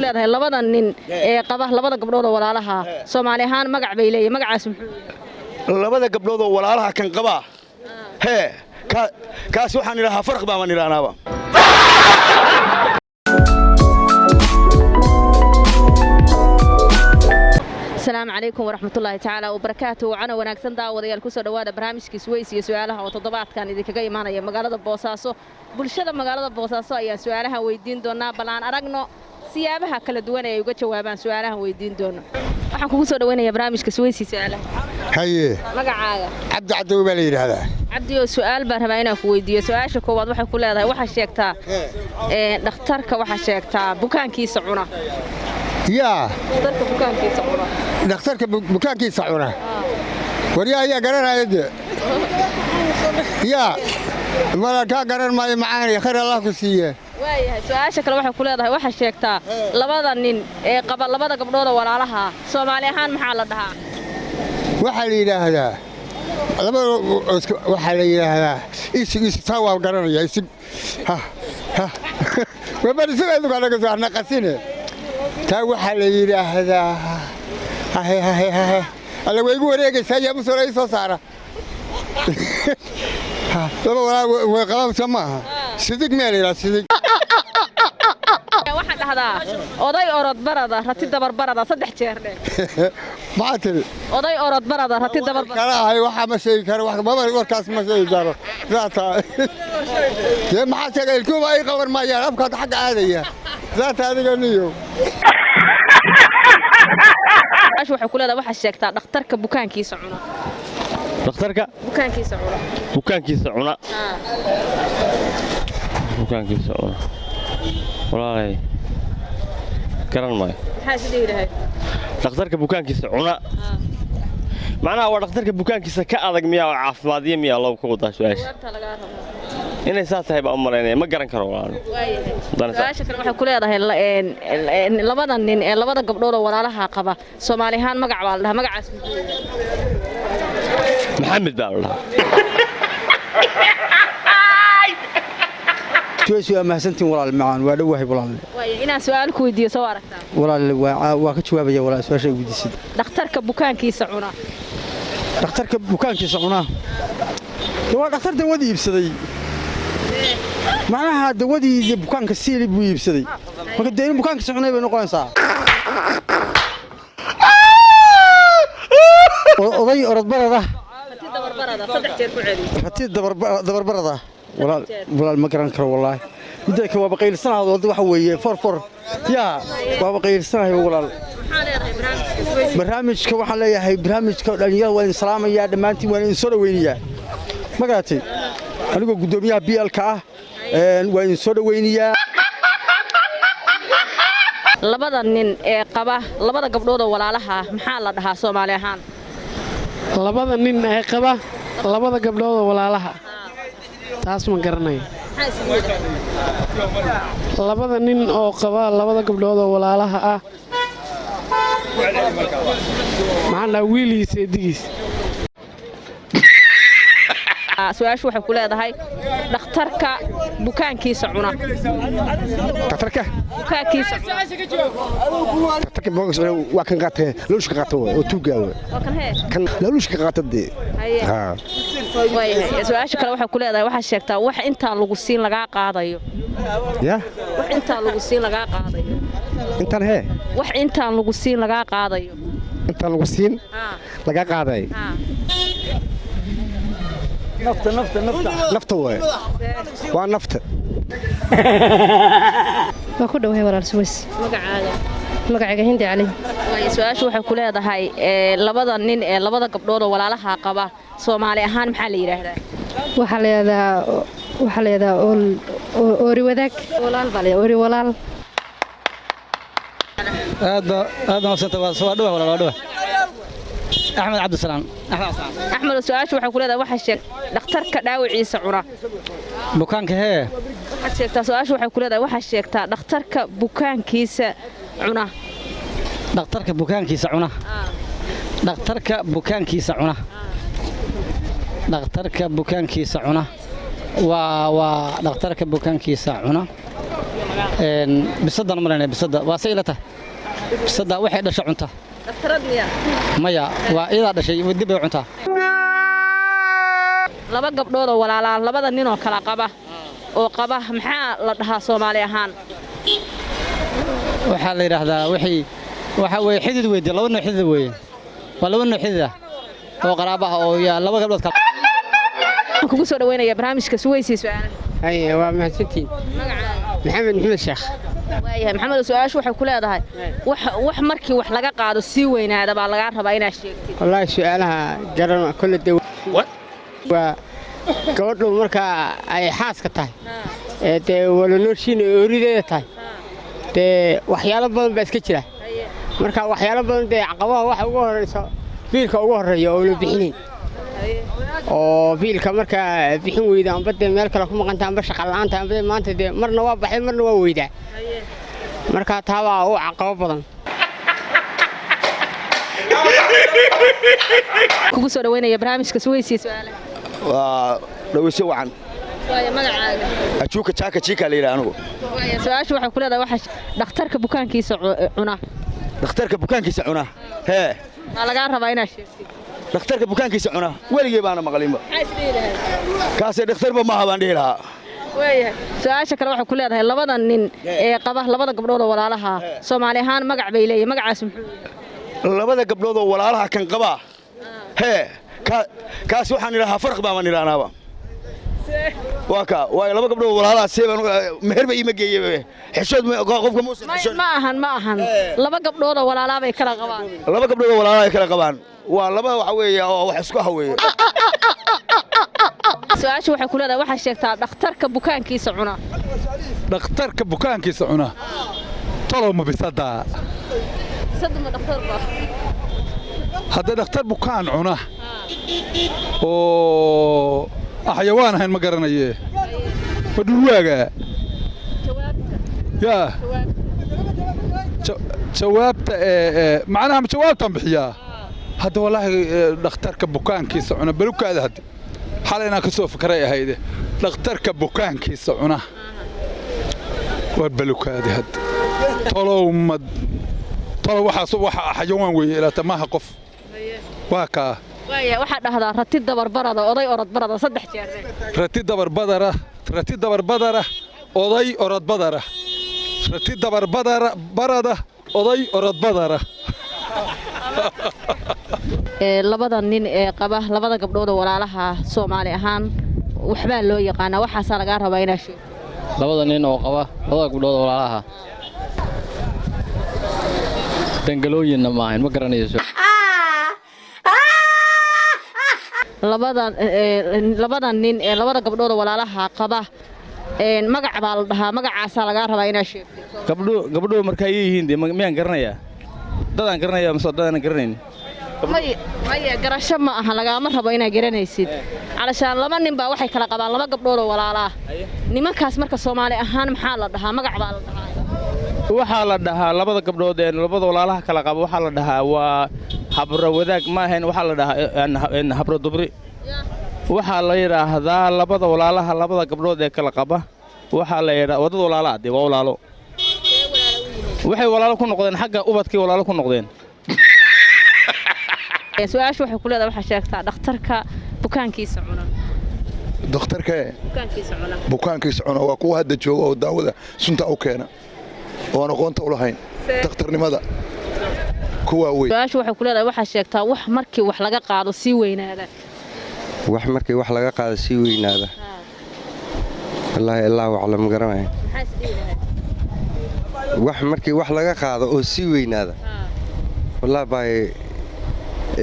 leedahay labada nin ee qaba labada gabdhood oo walaalaha Soomaali ahaan magac bay leeyahay magacaas muxuu labada gabdhood oo walaalaha kan qaba kaas waxaan ilaaha farq baa man ilaanaaba السلام عليكم ورحمة الله تعالى وبركاته وعنا وناكسن داوديال كسو دوادا برنامجكii Suways iyo su'aalaha oo toddobaadkan idinkaga imaanaya magaalada Boosaaso bulshada magaalada Boosaaso ayaa su'aalaha weydiin doona balaan aragno siyaabaha kala duwan ee ay uga jawaabaan su'aalaha weydiin doona waxaan kugu soo dhaweynayaa barnaamijka Suways iyo su'aalaha haye magacaaga Cabdi Cadow baa la yiraahdaa Cabdi oo su'aal baan rabaa inaan ku weydiiyo su'aasha koowaad waxay ku leedahay waxa sheegtaa dhakhtarka waxa sheegtaa bukaankiisa cuna يا دكتورك بكان كيس عورة وريا يا قرن هذا يا ما كان قرن ما معاني خير الله كسيه وايه سؤال شكل waxa ku leedahay waxa sheegtaa labada nin ee qaba labada gabdhood walaalaha Soomaali ahaan maxaa la dhahaa waxa la yiraahdaa labada waxa la yiraahdaa is tawa garanaya is ha wa bari soo qala ka soo naqasine taa waxa la yiraahdaa hay alla way ugu wareegaysaa yaa musoo ay soo saara laba way qabaan samaha sidig meel ila sidig waxa dhahdaa oday orod barada rati dabar barada saddex jeer dheer maatel oday orod barada rati dabar kala ay waxa ma sheegi karo wax ma warkaas ma sheegi karo zaata ye maxaa sheegay kuwa ay qaban maayaan afka xaq aadaya zaata adiga niyo ash waxa ku leedahay waxa sheegtaa dhakhtarka bukaankiisa cuna dhakhtarka bukaankiisa cuna bukaankiisa cuna walaalay garan maayo maxaa sidii ilaahay dhakhtarka bukaankiisa cuna macnaha waa dhakhtarka bukaankiisa ka adag miyaa caafimaadiye miyaa loo ku wadaa su'aasha inay tahay ba umaleynay ma garan karo walaalo su'aasha kale waxa ku leedahay labada nin ee labada gabdhood oo walaalaha qaba Soomaali ahaan magac baa la dhahaa magacaas maxamed baa la dhahaa تويس يا محسنتين ولا المعان ولا وهي ولا واي إنا سؤال كويدي سو أركتان ولا واكتشواب يا ولا سؤال شيء وديسيد دكتورك بوكانكيس عنا دكتورك بوكانكيس عنا هو دكتور دودي يبصدي معناها دودي بوكانك السيري بو يبصدي ما كدين بوكانك عنا بنقول ساعة وضي أرد برده فتي دبر برده صدق جير كعلي فتي دبر برده ولا المكران كر والله بدك هو بقيل السنة هذا واحد ويا فور يا هو بقيل السنة والله برنامج كواحد لا يهي برنامج كدنيا وين سلام يا دمانتي وين سود وينيا ما قالتي أنا قلت قدوميها BLK وين سود وينيا labada nin ee qaba labada gabdhood oo walaalaha maxaa la dhahaa Soomaali ahaan labada nin ee qaba labada gabdhood oo walaalaha taas ma garanayo labada nin oo qaba labada gabdhood oo walaalaha ah macna wiiliis eedigiis su'aashu waxay ku leedahay dhakhtarka bukaankiisa cuna dhakhtarka bukaankiisa dhakhtarka waa kan qaatay looshka qaatay oo tuugaawe kan looshka qaatay ha waayahay su'aasha kale waxay ku leedahay waxa sheegtaa wax inta lagu siin laga qaadayo ya wax inta lagu siin laga qaadayo intan he wax inta lagu siin laga qaadayo inta lagu siin laga qaaday نفط هو ونفط ما كله هي ولا السويس magacaaga hindi cali way su'aashu waxay ku leedahay labada nin ee labada gabdhood oo walaalaha qaba Soomaali ahaan maxaa la yiraahdaa waxa la yiraahdaa ori wadaag walaal bale ori walaal aad ma santa soo dhaw walaal dhaw أحمد عبد السلام أحمد سؤال شو حكوا هذا واحد شيء دكتور كداوي عيسى عرا بوكان كه واحد شيء سؤال شو حكوا هذا واحد شيء دكتور كبوكان كيس عنا دكتور كبوكان كيس عنا دكتور كبوكان كيس عنا دكتور كبوكان كيس عنا دكتور كبوكان كيس عنا bisadana malayna bisada waa say ila tahay bisada waxay dhashay cunta dhakhtarad miya maya waa iyada dhashay dib ay cunta laba gabdhood oo walaala labada nin oo kala qaba maxaa la dhahaa Soomaali ahaan waxa la yiraahdaa waxa way xidid weeydi laba nooc xidid weey waa laba nooc xidid oo qaraaba oo yaa laba gabdhood kala kugu soo dhaweynaya barnaamijka Suwaysi su'aalaha أي ومحسنتين محمد الشيخ waayahay maxamed su'aashu waxay ku leedahay wax markii wax laga qaado si weynaada baa laga rabaa inaad sheegtid والله سؤالها جرى كل الدول gabadhu marka ay xaaska tahay ee wala nooshin oorideeda tahay waxyaalo badan baa iska jira marka waxyaalo badan caqabadaha waxa ugu horeysa fiilka ugu horeeya oo la bixinin oo fiilka marka bixin weyda amba meel kale ku maqanta amba shaqo la'aanta amba maanta marna waa baxay marna waa weyda marka taa waa oo caqabado badan kugu soo dhaweynaya barnaamijka Suwaysi su'aalaha waa dhaweyso wacan waayo magacaaga ajuuka jaaka jiika leeyahay anigu waayo su'aashu waxay ku leedahay waxa dhakhtarka bukaankiisa cuna dhakhtarka bukaankiisa cuna hee ma laga rabaa inaad sheegtid dhakhtarka bukaankiisa cuna weligii baana maqlinba kaasay dhakhtarba ma habaan dhihi lahaa waayahay su'aasha kale waxay ku leedahay labada nin ee qaba labada gabdhood oo walaalaha Soomaali ahaan magac bay leeyahay magacaas muxuu yahay labada gabdhood oo walaalaha kan qaba hee kaas waxaan ilaahaa farq baan ilaanaaba waaka waa laba gabdhood walaalaha seeban meherba ima geeyay xishood qofka muusan xishood ma ahan laba gabdhood oo walaalaha bay kala qabaan laba gabdhood oo walaalaha ay kala qabaan waa laba waxa weeye oo wax isku haweeyo su'aashu waxay ku leedahay waxa sheegtaa dhakhtarka bukaankiisa cuna dhakhtarka bukaankiisa cuna tolo ma bisada sadma dhakhtar ba hadda dhakhtar bukaan cuna oo xayawaan ahayn ma garanaye wadulwaaga yaa jawaabta macnaha ma jawaabtan bixiyaa hadda wallaahi dhakhtarka bukaankiisa cuna balukaada hadda xalayna ka soo fikray ahayd dhakhtarka bukaankiisa cuna waa balukaada hadda tolo waxa xayawaan weeye ilaa maaha qof waa ka waxa dhahdaa rati dabarbarada oday orod barada saddex jeer rati dabarbarada oday orod badara rati dabarbarada barada oday orod badara labada nin ee qaba labada gabdhood oo walaalaha Soomaali ahaan waxba loo yaqaan waxaas laga rabaa inaad sheegto labada nin oo qaba labada gabdhood oo walaalaha dangalooyinna ma ahayn ma garanayso labada nin ee labada gabdhood oo walaalaha qaba magac baa la dhahaa magacaas laga rabaa inaad sheegto gabdho markay yihiin miyaan garanayaa dadaan garanayaa mise dadaan garanayn maya garasho ma aha lagama rabo inaad garanaysid calashaan laba nin baa waxay kala qabaan laba gabdhood oo walaalaha nimankaas marka Soomaali ahaan maxaa la dhahaa magac baa la dhahaa waxaa la dhahaa labada gabdhood ee labada walaalaha kala qaba waxaa la dhahaa waa habro wadaag ma ahayn waxaa la dhahaa habro dubri waxaa la yiraahdaa labada walaalaha labada gabdhood ee kala qaba waxaa la yiraahdaa wadada walaalaha waa walaalo waxay walaalo ku noqdeen xagga ubadkii walaalo ku noqdeen su'aashu waxay ku leedahay waxa sheegtaa dhakhtarka bukaankiisa cuna bukaankiisa cuna waa kuwa hadda jooga oo daawada sunta u keena oo aan aqoonta u lahayn dhakhtarnimada kuwa weyn su'aashu waxay ku leedahay waxa sheegtaa wax markii wax laga qaado si weynaada wax markii wax laga qaado si weynaada wallahi ilaahu aclam garanay wax markii wax laga qaado oo si weynaada wallahi bay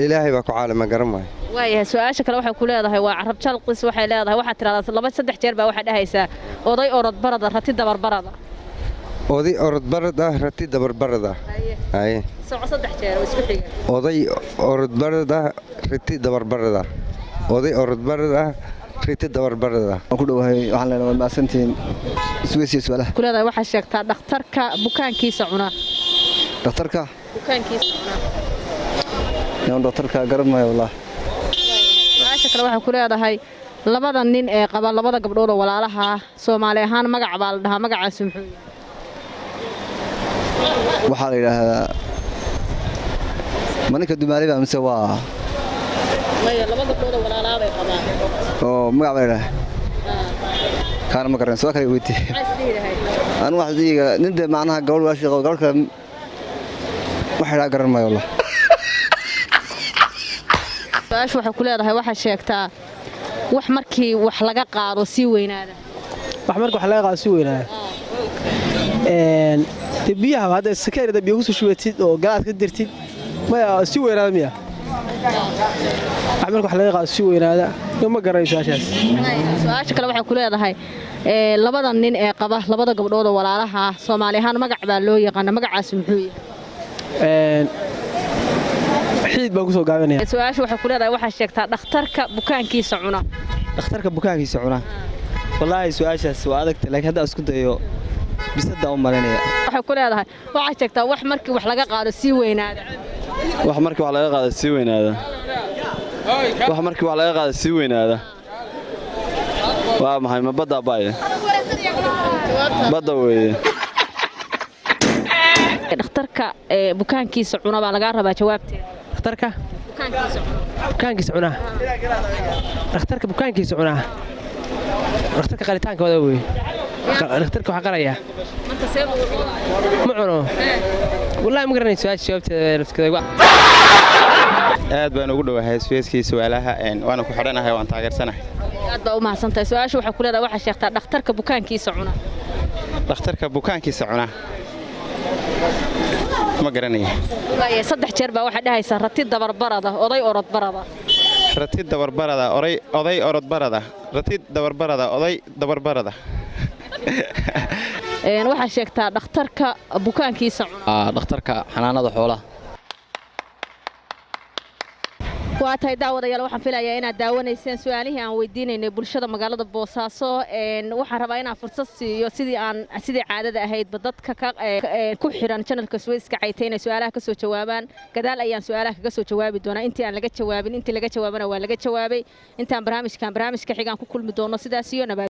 ilaahay baa ku caalama garanay waayahay su'aasha kale waxay ku leedahay waa carab jalqis waxay leedahay waxa tiraahdaa laba saddex jeer baa waxa dhahaysaa oday orod barada rati dabarbarada oday orod barada rati dabarbarada haye soo saddex jeer oo isku xiga oday orod barada rati dabarbarada oday orod barada rati dabarbarada ku dhawahay waxaan leenahay maasantiin Suwaysi su'aalaha ku leedahay waxa sheegtaa dhakhtarka bukaankiisa cuna dhakhtarka bukaankiisa cuna yaan dhakhtarka garanayo wallahi su'aasha kale waxa ku leedahay labada nin ee qaba labada gabdhood oo walaalaha Soomaali ahaan magac baa la dhahaa magacaas muxuu waxaa la yidhaahdaa ma ninka dumaali baa mise waa maya laba gabdhood oo walaalaa bay qabaan oo magac baa yidhaahdaa kaana ma garanayso waa kale weydiye anu wax diiga ninda macnaha gabadh waa shaqo gabadh kale waxa la garan maayo wallah su'aashu waxay ku leedahay waxa sheegtaa wax markii wax laga qaado si weynaada wax markii wax laga qaado si weynaada biyaha hadda sakeerada biyo ku soo shubatid oo galaad ka dirtid ma si weynaada miya wax markii wax laga qaado si weynaada ma garanayso su'aasha kale waxay ku leedahay labada nin ee qaba labada gabdhood oo walaalaha Soomaali ahaan magac baa loo yaqaan magacaas muxuu yahay xid baan ku soo gaabanaya su'aashu waxay ku leedahay waxa sheegtaa dhakhtarka bukaankiisa cuna dhakhtarka bukaankiisa cuna wallahi su'aashaas waa adagtay laakiin hadda isku dayo bisada u malinaya waxay ku leedahay waxa sheegtaa wax markii wax laga qaado si weynaada wax markii wax laga qaado si weynaada wax markii wax laga qaado si weynaada waa maxay ma badda baay badda weeye dhakhtarka bukaankiisa cuna baa laga rabaa jawaabteeda dhakhtarka bukaankiisa cuna dhakhtarka bukaankiisa cuna dhakhtarka qalitaanka wada weey dhakhtarka waxa qaraya marka seebo ma cuno wallahi ma garanayso jawaabteeda naftigeeda aad baan ugu dhawahay Suwayskiisa su'aalaha waana ku xidhanahay waan taageersanahay aad baa u mahadsantahay su'aashu waxa ku leedahay waxa sheegtaa dhakhtarka bukaankiisa cuna dhakhtarka bukaankiisa cuna ma garanayo waaye saddex jeer baa waxa dhahaysa ratid dabarbarada oday orod barada ratid dabarbarada oday orod barada ratid dabarbarada oday dabarbarada waxa sheegtaa dhakhtarka bukaankiisa cuna dhakhtarka xanaanada xoolaha waa tahay daawadayaal waxaan filayaa inaad daawanayseen su'aalihii aan weydiinaynay bulshada magaalada Boosaaso waxaan rabaa inaan fursad siiyo sidii caadada ahaydba dadka ku xiran channelka Suwayska Caytayna su'aalaha ka soo jawaabaan gadaal ayaan su'aalaha kaga soo jawaabi doonaa intii aan laga jawaabin intii laga jawaabana waa laga jawaabay intaan barnaamijka xigaan ku kulmi doono sidaas iyo nabad